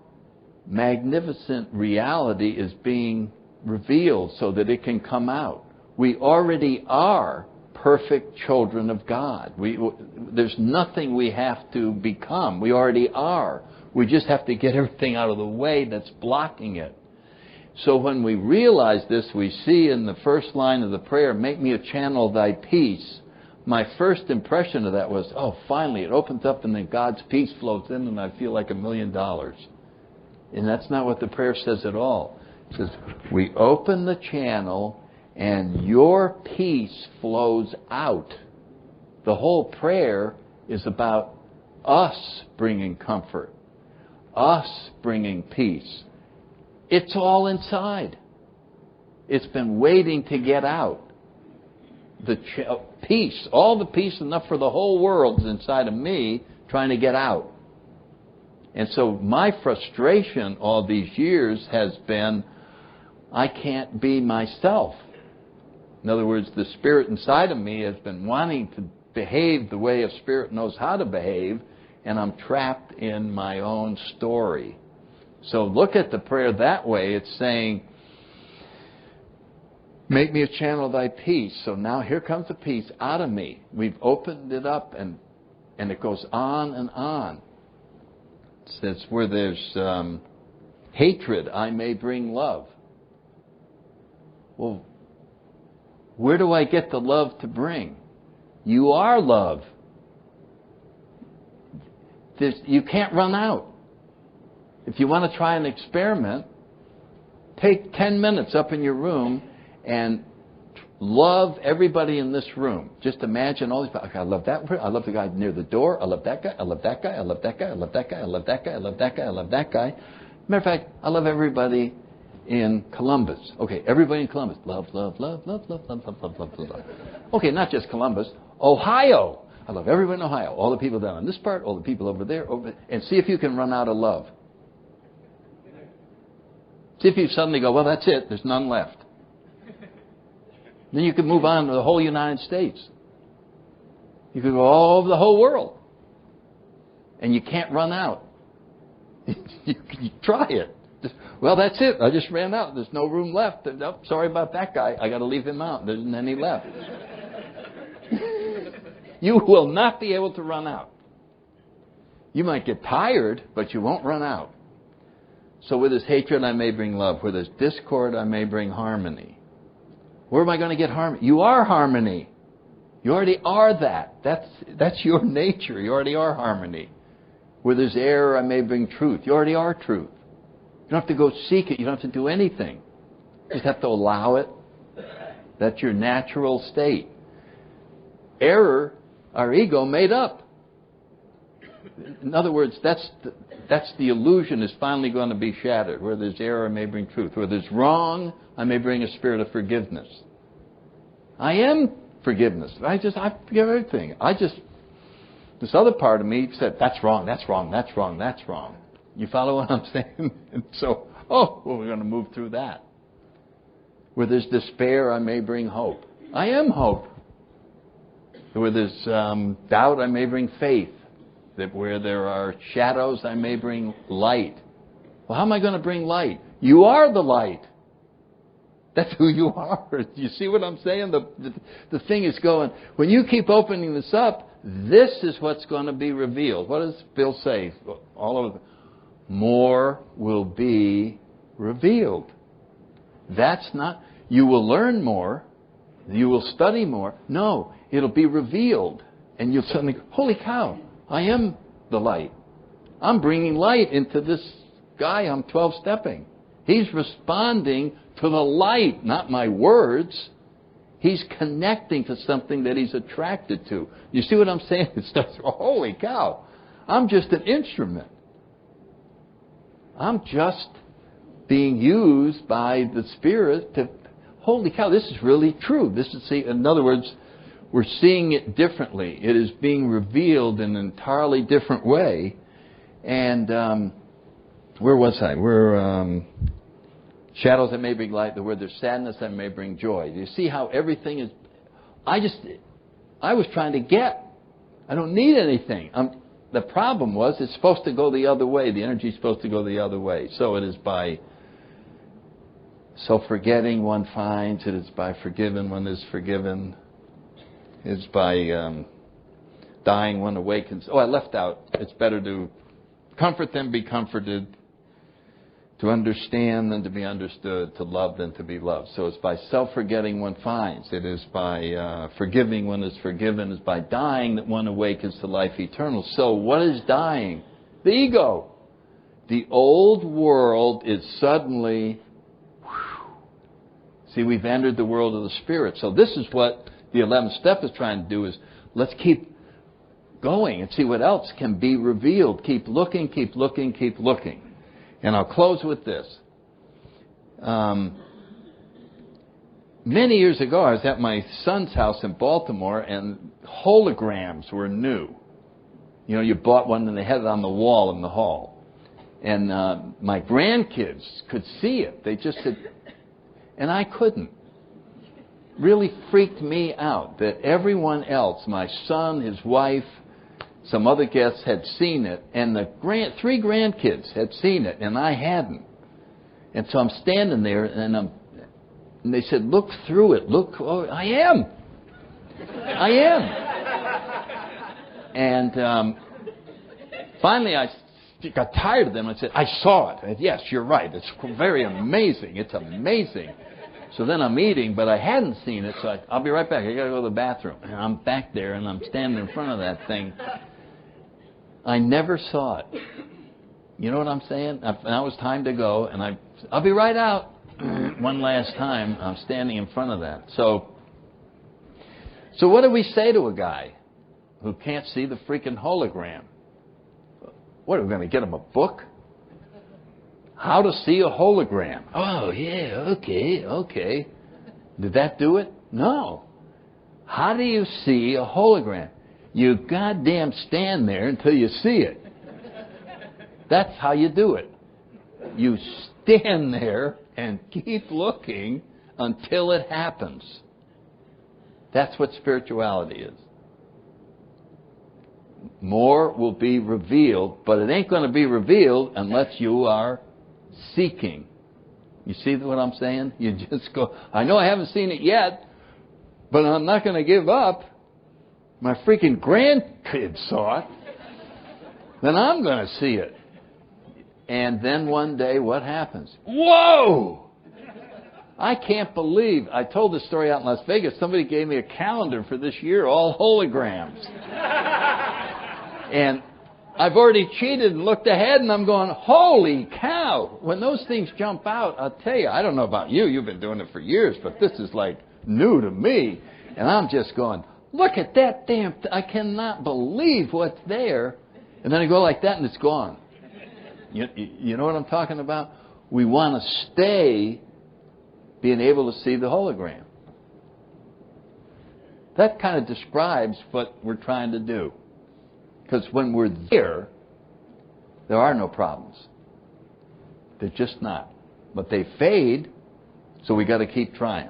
magnificent reality is being revealed so that it can come out. We already are perfect children of God. There's nothing we have to become. We already are. We just have to get everything out of the way that's blocking it. So when we realize this, we see in the first line of the prayer, make me a channel of thy peace. My first impression of that was, oh, finally, it opens up and then God's peace flows in and I feel like $1 million. And that's not what the prayer says at all. It says, we open the channel and your peace flows out. The whole prayer is about us bringing comfort, us bringing peace. It's all inside. It's been waiting to get out. The peace, all the peace enough for the whole world is inside of me trying to get out. And so my frustration all these years has been, I can't be myself. In other words, the spirit inside of me has been wanting to behave the way a spirit knows how to behave, and I'm trapped in my own story. So look at the prayer that way. It's saying, make me a channel of thy peace. So now here comes the peace out of me. We've opened it up, and it goes on and on. It says, where there's hatred, I may bring love. Well, where do I get the love to bring? You are love. You can't run out. If you want to try an experiment, take 10 minutes up in your room and love everybody in this room. Just imagine all these people. Okay, I love that person. I love the guy near the door. I love that guy. I love that guy. I love that guy. I love that guy. I love that guy. I love that guy. I love that guy. Matter of fact, I love everybody in Columbus. Okay, everybody in Columbus. Love, love, love, love, love, love, love, love, love, love. Okay, not just Columbus. Ohio. I love everyone in Ohio. All the people down in this part, all the people over there, and see if you can run out of love. See if you suddenly go, well, that's it. There's none left. Then you can move on to the whole United States. You could go all over the whole world. And you can't run out. you try it. Well, that's it. I just ran out. There's no room left. Oh, sorry about that guy. I got to leave him out. There isn't any left. You will not be able to run out. You might get tired, but you won't run out. So where there's hatred, I may bring love. Where there's discord, I may bring harmony. Where am I going to get harmony? You are harmony. You already are that. That's your nature. You already are harmony. Where there's error, I may bring truth. You already are truth. You don't have to go seek it. You don't have to do anything. You just have to allow it. That's your natural state. Error, our ego made up. In other words, that's the illusion is finally going to be shattered. Where there's error, I may bring truth. Where there's wrong, I may bring a spirit of forgiveness. I am forgiveness. I forgive everything. This other part of me said, that's wrong, that's wrong, that's wrong, that's wrong. You follow what I'm saying? And so, we're going to move through that. Where there's despair, I may bring hope. I am hope. Where there's doubt, I may bring faith. That where there are shadows, I may bring light. Well, how am I going to bring light? You are the light. That's who you are. You see what I'm saying? The thing is going, when you keep opening this up, this is what's going to be revealed. What does Bill say? All of more will be revealed. That's not, you will learn more, you will study more. No, it'll be revealed. And you'll suddenly go, holy cow, I am the light. I'm bringing light into this guy I'm 12-stepping. He's responding to the light, not my words. He's connecting to something that he's attracted to. You see what I'm saying? It starts, holy cow, I'm just an instrument. I'm just being used by the Spirit to, holy cow, this is really true. This is, in other words, we're seeing it differently. It is being revealed in an entirely different way. And where was I? Where shadows that may bring light, where there's sadness that may bring joy. Do you see how everything is? I was trying to get. I don't need anything. The problem was it's supposed to go the other way. The energy is supposed to go the other way. So it is by self-forgetting one finds. It is by forgiving one is forgiven. It's by dying one awakens. I left out. It's better to comfort than be comforted, to understand than to be understood, to love than to be loved. So it's by self-forgetting one finds. It is by forgiving one is forgiven. It's by dying that one awakens to life eternal. So what is dying? The ego. The old world is suddenly, see, we've entered the world of the Spirit. So this is what the 11th step is trying to do, is let's keep going and see what else can be revealed. Keep looking, keep looking, keep looking. And I'll close with this. Many years ago, I was at my son's house in Baltimore, and holograms were new. You know, you bought one and they had it on the wall in the hall. And my grandkids could see it. They just said, and I couldn't. Really freaked me out that everyone else, my son, his wife, some other guests had seen it, and the three grandkids had seen it, and I hadn't. And so I'm standing there, and they said, look through it. Look, I am. And finally I got tired of them. I said, I saw it. And, yes, you're right. It's very amazing. It's amazing. So then I'm eating, but I hadn't seen it, so I'll be right back. I got to go to the bathroom. And I'm back there, and I'm standing in front of that thing. I never saw it. You know what I'm saying? Now it's time to go, and I'll be right out. One last time, I'm standing in front of that. So what do we say to a guy who can't see the freaking hologram? What, are we going to get him a book? How to see a hologram. Oh, yeah, okay. Did that do it? No. How do you see a hologram? You goddamn stand there until you see it. That's how you do it. You stand there and keep looking until it happens. That's what spirituality is. More will be revealed, but it ain't going to be revealed unless you are seeking. You see what I'm saying? You just go, I know I haven't seen it yet, but I'm not going to give up. My freaking grandkids saw it. Then I'm going to see it. And then one day, what happens? Whoa! I can't believe, I told this story out in Las Vegas, somebody gave me a calendar for this year, all holograms. And I've already cheated and looked ahead, and I'm going, holy cow! When those things jump out, I'll tell you, I don't know about you, you've been doing it for years, but this is like new to me. And I'm just going, look at that damn, I cannot believe what's there. And then I go like that, and it's gone. You know what I'm talking about? We want to stay being able to see the hologram. That kind of describes what we're trying to do. Because when we're there are no problems. They're just not. But they fade, so we got to keep trying.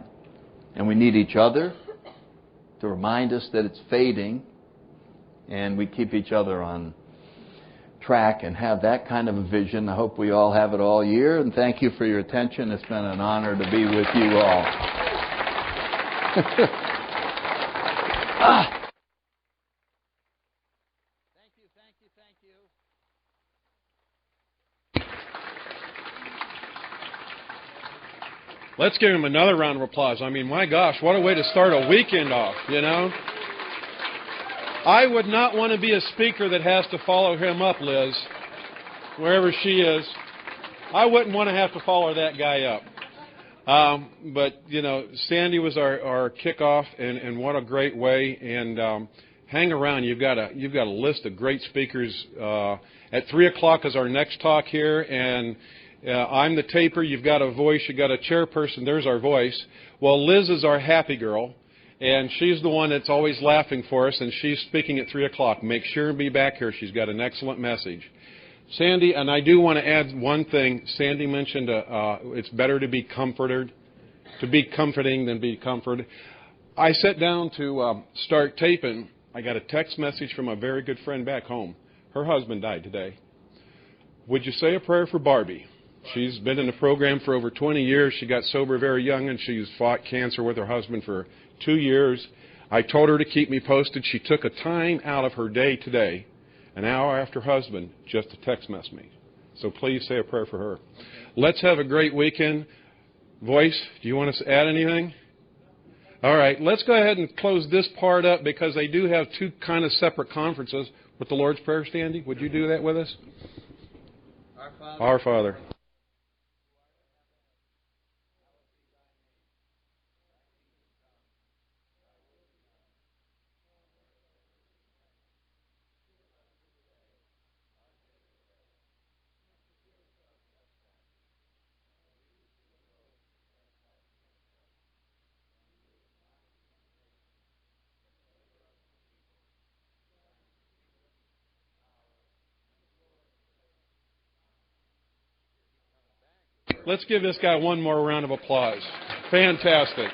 And we need each other to remind us that it's fading, and we keep each other on track and have that kind of a vision. I hope we all have it all year, and thank you for your attention. It's been an honor to be with you all. Thank you. Let's give him another round of applause. I mean, my gosh, what a way to start a weekend off, you know? I would not want to be a speaker that has to follow him up, Liz, wherever she is. I wouldn't want to have to follow that guy up. But, you know, Sandy was our kickoff, and what a great way. And hang around. You've got a list of great speakers. At 3 o'clock is our next talk here, and I'm the taper. You've got a voice. You've got a chairperson. There's our voice. Well, Liz is our happy girl. And she's the one that's always laughing for us, and she's speaking at 3 o'clock. Make sure and be back here. She's got an excellent message. Sandy, and I do want to add one thing. Sandy mentioned it's better to be comforted, to be comforting than be comforted. I sat down to start taping. I got a text message from a very good friend back home. Her husband died today. Would you say a prayer for Barbie? She's been in the program for over 20 years. She got sober very young, and she's fought cancer with her husband for 2 years. I told her to keep me posted. She took a time out of her day today, an hour after husband, just to text message me. So please say a prayer for her. Let's have a great weekend. Voice, do you want us to add anything? All right, let's go ahead and close this part up because they do have two kind of separate conferences. With the Lord's Prayer, Sandy, would you do that with us? Our Father. Our Father. Let's give this guy one more round of applause. Fantastic.